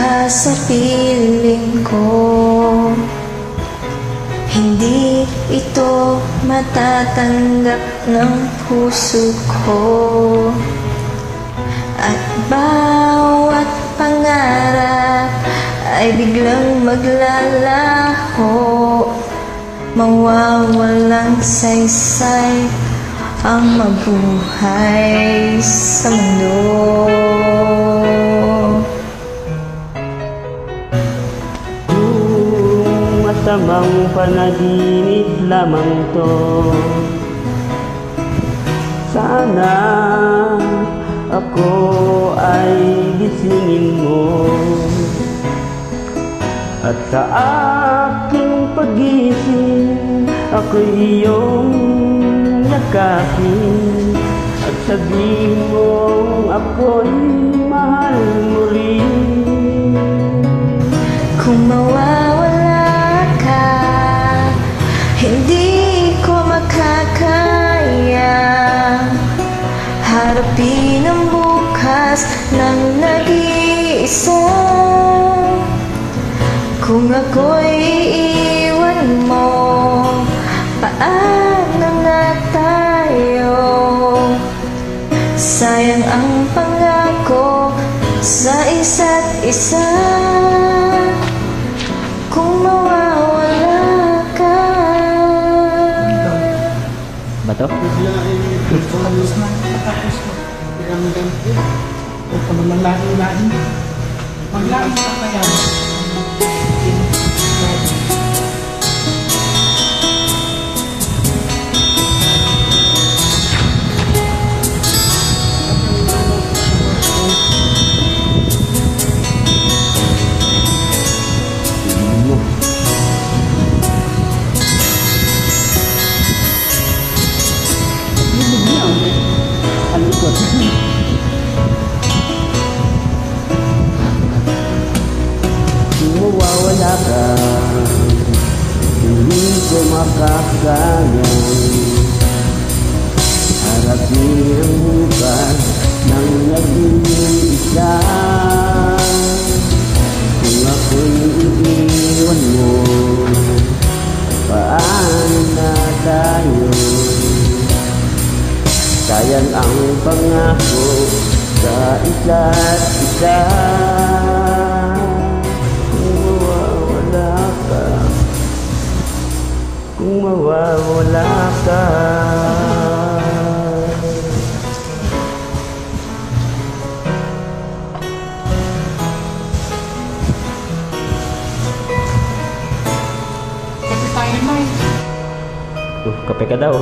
ka sa piling ko. Hindi ito matatanggap ng puso ko. At bawat pangarap ay biglang maglalaho. Mawawalang saysay ang mabuhay sa mundo. Kung masamang panaginip lamang to, sana ako ay gisingin mo. At sa aking pagising, ako'y iyong yakapin. At sabihin mong ako'y mahal mo rin. Kung mawawala ka, hindi ko makakaya harapin ang bukas ng nag-iisa. Kung ako'y iiwan mo, paano na tayo? Sayang ang pangako sa isa't isa. Kung mawawala ka. Bato? Tapos na. Tapos na. Piramidam ko. Huwag ka naman lain-lain. Maglain ka kaya. Kung mawawala ka, hindi ko makakayang harapin ang bukas ng nag-iisa. Kung ako'y iiwan mo, paano na tayo? Sayang ang pangako sa isa't isa. Kung mawawala ka. Kape tayo, Nay. Kape ka daw.